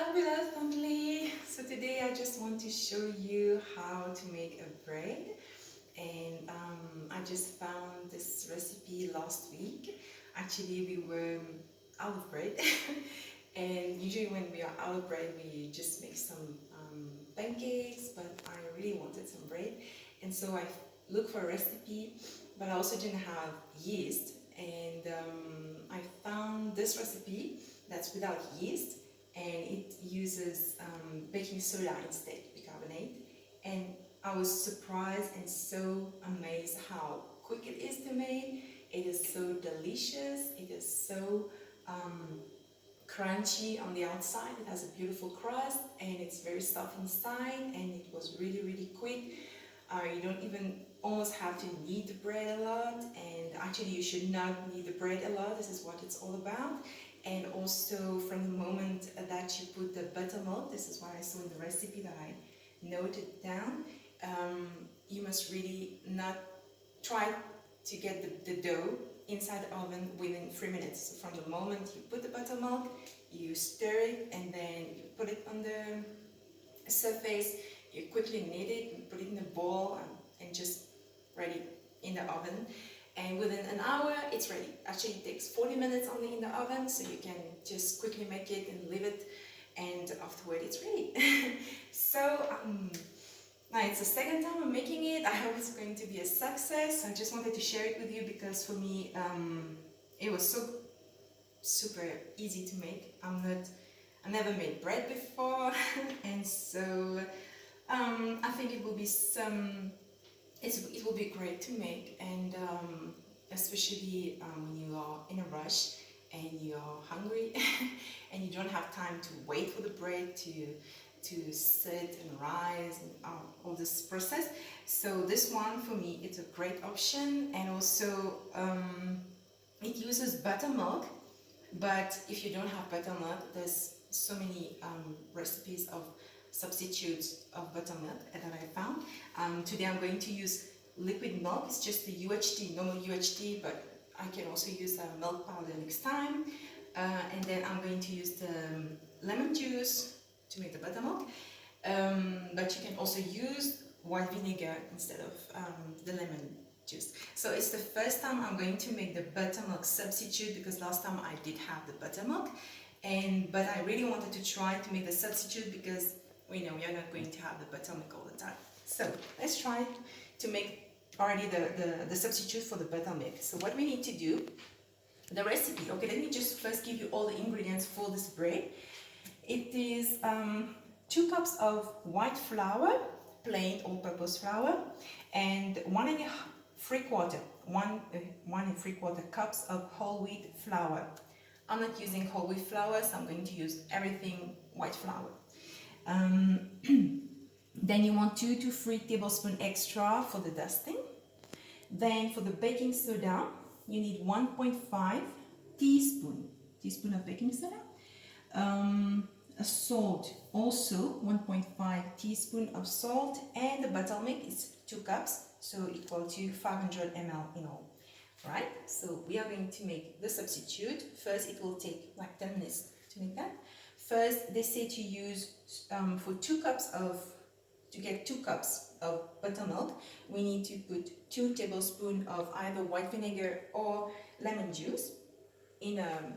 Hello beloved family. So today I just want to show you how to make a bread, and I just found this recipe last week. Actually, we were out of bread and usually when we are out of bread we just make some pancakes, but I really wanted some bread, and so I looked for a recipe, but I also didn't have yeast, and I found this recipe that's without yeast, and it uses baking soda instead, bicarbonate. And I was surprised and so amazed how quick it is to make. It is so delicious. It is so crunchy on the outside. It has a beautiful crust and it's very soft inside, and it was really quick. You don't even almost have to knead the bread a lot, and actually you should not knead the bread a lot. This is what it's all about. And also from the moment that you put the buttermilk, this is what I saw in the recipe that I noted down, you must really not try to get the dough inside the oven within 3 minutes. So from the moment you put the buttermilk, you stir it, and then you put it on the surface, you quickly knead it, you put it in a bowl, and just ready in the oven. And within an hour it's ready. Actually it takes 40 minutes only in the oven, so you can just quickly make it and leave it, and afterward it's ready. So now it's the second time I'm making it. I hope it's going to be a success. I just wanted to share it with you because for me it was so super easy to make. I never made bread before and so I think it will be it will be great to make, and especially when you are in a rush and you're hungry and you don't have time to wait for the bread to sit and rise and all this process. So this one for me it's a great option, and also it uses buttermilk, but if you don't have buttermilk, there's so many recipes of substitutes of buttermilk that I found. Today I'm going to use liquid milk. It's just the UHT, normal UHT, but I can also use milk powder next time. And then I'm going to use the lemon juice to make the buttermilk. But you can also use white vinegar instead of the lemon juice. So it's the first time I'm going to make the buttermilk substitute, because last time I did have the buttermilk, but I really wanted to try to make the substitute because we know we are not going to have the buttermilk all the time. So let's try to make already the substitute for the buttermilk. So what we need to do, the recipe. Okay, let me just first give you all the ingredients for this bread. It is 2 cups of white flour, plain all-purpose flour, and 1 3/4 cups of whole wheat flour. I'm not using whole wheat flour, so I'm going to use everything white flour. Then you want 2 to 3 tablespoons extra for the dusting. Then for the baking soda, you need 1.5 teaspoon of baking soda. Salt, also 1.5 teaspoon of salt, and the buttermilk is 2 cups, so equal to 500 ml in all. Right? So we are going to make the substitute. First, it will take like 10 minutes to make that. First, they say to use for 2 cups to get 2 cups of buttermilk, we need to put 2 tablespoons of either white vinegar or lemon juice in a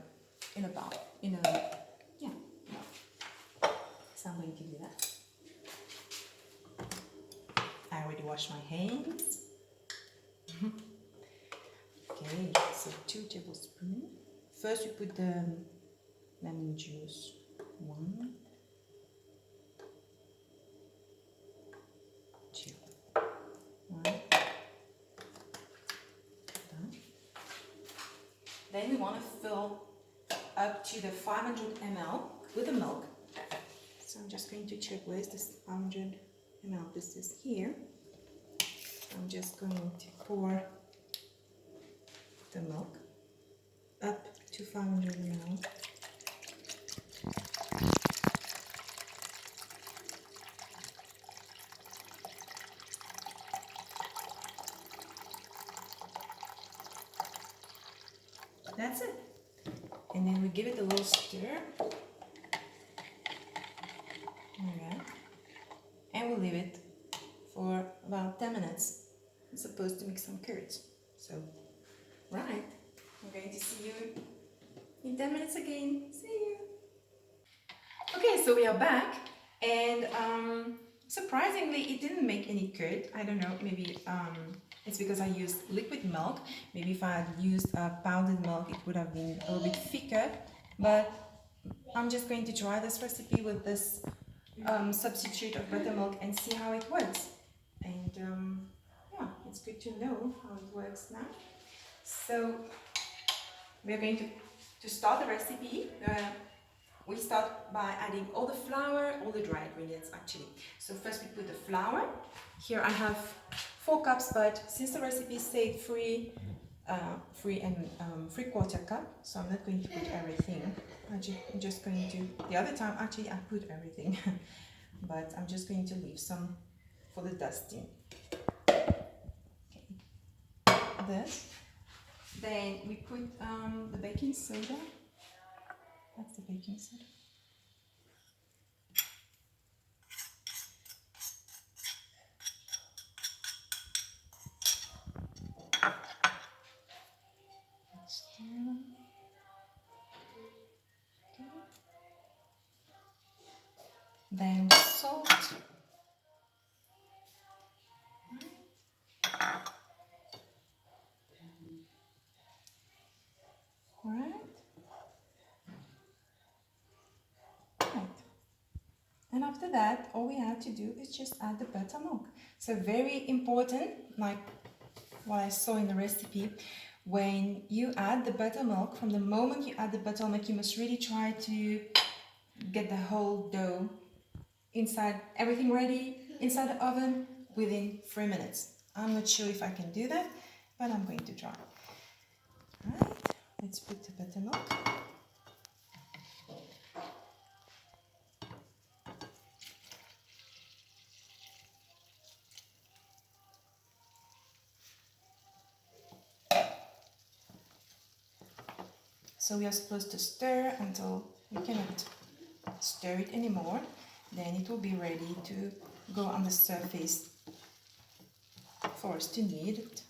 bowl. So I'm going to do that. I already washed my hands. Okay, so 2 tablespoons. First, you put the lemon juice. 1, 2. 1. Done. Then we want to fill up to the 500 ml with the milk. So I'm just going to check where's this 500 ml. This is here. I'm just going to pour the milk up to 500 ml. That's it. And then we give it a little stir. will leave it for about 10 minutes. I'm supposed to make some curds. So, right, I'm going to see you in 10 minutes again. See you. Okay, so we are back, and surprisingly, it didn't make any curd. I don't know, maybe it's because I used liquid milk. Maybe if I had used powdered milk, it would have been a little bit thicker. But I'm just going to try this recipe with this substitute of buttermilk and see how it works. And yeah, it's good to know how it works now. So we're going to start the recipe. We start by adding all the flour, all the dry ingredients actually. So first we put the flour. Here I have 4 cups, but since the recipe said 3 and 3/4 cup, so I'm not going to put everything. I'm just going to, the other time actually I put everything, but I'm just going to leave some for the dusting. Okay. This. Then we put the baking soda. That's the baking soda. Then salt. Alright. And after that, all we have to do is just add the buttermilk. So very important, like what I saw in the recipe, when you add the buttermilk, from the moment you add the buttermilk, you must really try to get the whole dough inside, everything ready, inside the oven within 3 minutes. I'm not sure if I can do that, but I'm going to try. Alright, let's put the buttermilk. So we are supposed to stir until we cannot stir it anymore. Then it will be ready to go on the surface for us to knead it.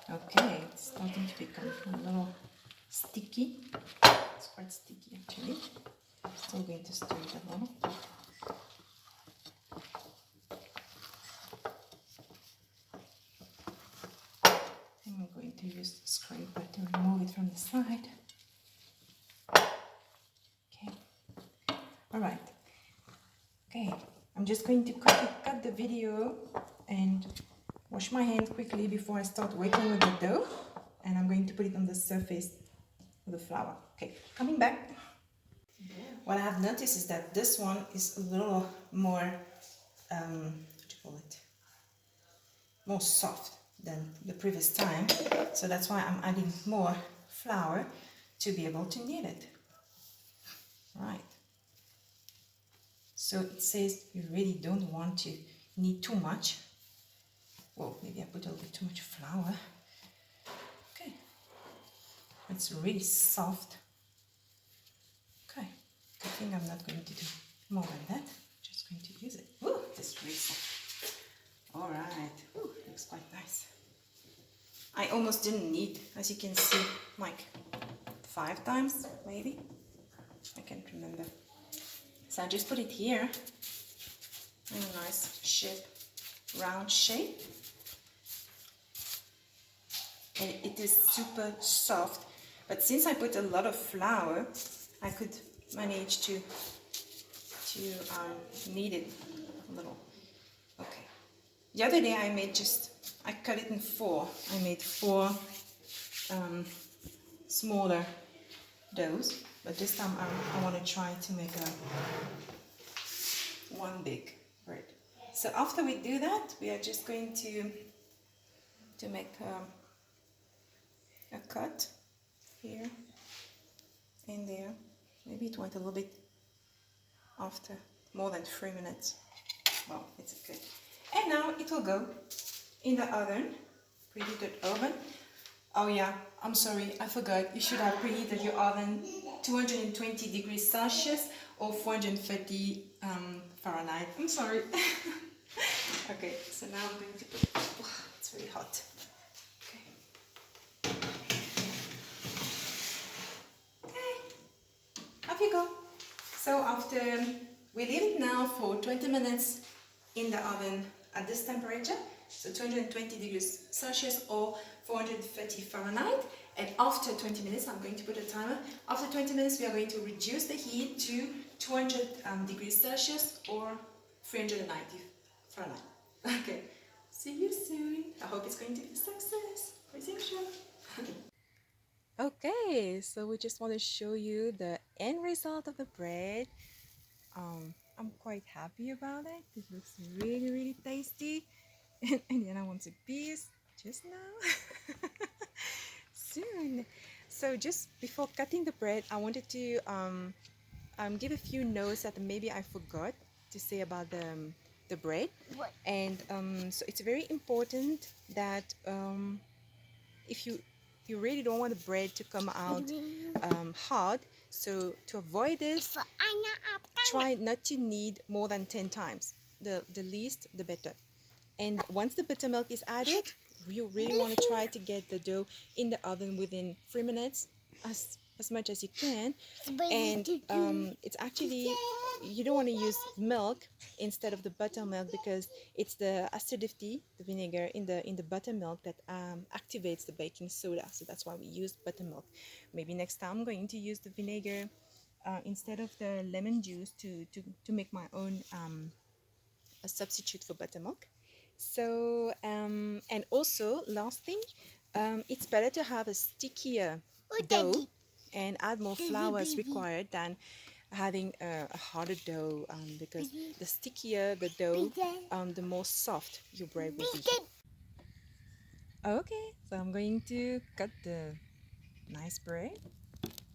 Okay, it's starting to become a little sticky. It's quite sticky actually. Still going to stir it a little. I'm going to use the scraper to remove it from the side. Okay. Alright. Okay. I'm just going to quickly cut the video and wash my hands quickly before I start working with the dough. And I'm going to put it on the surface with the flour. Okay, coming back. What I have noticed is that this one is a little more, what do you call it? More soft than the previous time, so that's why I'm adding more flour to be able to knead it. Right. So it says you really don't want to knead too much. Well, maybe I put a little bit too much flour. Okay. It's really soft. Okay. I think I'm not going to do more than that. I'm just going to use it. Ooh, this is really soft. All right. Ooh, looks quite nice. I almost didn't knead, as you can see, like 5 times, maybe. I can't remember. So I just put it here in a nice shape, round shape. And it is super soft. But since I put a lot of flour, I could manage to knead it a little. Okay. The other day I cut it in 4. I made 4 smaller doughs, but this time I want to try to make one big bread. So after we do that, we are just going to make a cut here and there. Maybe it went a little bit after more than 3 minutes. Well, it's okay. And now it will go in the oven, preheated oven, Oh yeah, I'm sorry, I forgot. You should have preheated your oven 220 degrees Celsius or 430 Fahrenheit. I'm sorry. Okay, so now I'm going to put, oh, it's very hot. Okay. Okay, off you go. So after, we leave it now for 20 minutes in the oven at this temperature, so 220 degrees Celsius or 430 Fahrenheit. And after 20 minutes, I'm going to put a timer. After 20 minutes, we are going to reduce the heat to 200 degrees Celsius or 390 Fahrenheit. Okay, see you soon. I hope it's going to be a success, as usual. Okay, so we just want to show you the end result of the bread. I'm quite happy about it. It looks really, really tasty. And then I want a piece just now. Soon. So just before cutting the bread, I wanted to give a few notes that maybe I forgot to say about the bread. What? And so it's very important that if you really don't want the bread to come out hard, so to avoid this, try not to knead more than 10 times. The least, the better. And once the buttermilk is added, you really want to try to get the dough in the oven within 3 minutes, as much as you can. And it's actually, you don't want to use milk instead of the buttermilk because it's the acidity, the vinegar in the buttermilk that activates the baking soda. So that's why we use buttermilk. Maybe next time I'm going to use the vinegar instead of the lemon juice to make my own a substitute for buttermilk. So and also last thing, it's better to have a stickier dough and add more flour as required than having a harder dough, because the stickier the dough, the more soft your bread will be. Okay, so I'm going to cut the nice bread.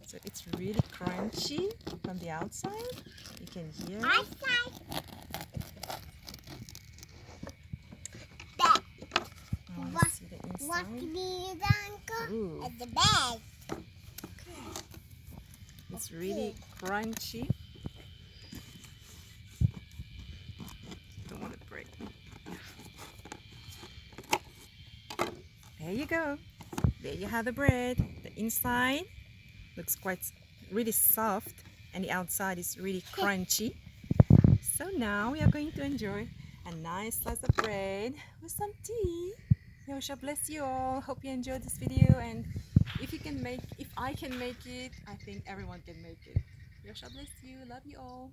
So it's really crunchy from the outside. You can hear it. I want to see the inside. Ooh. At the bag. Okay. It's really crunchy. Don't want to break. There you go. There you have the bread. The inside looks quite really soft and the outside is really crunchy. So now we are going to enjoy a nice slice of bread with some tea. Yosha bless you all. Hope you enjoyed this video, and if I can make it, I think everyone can make it. Yosha bless you. Love you all.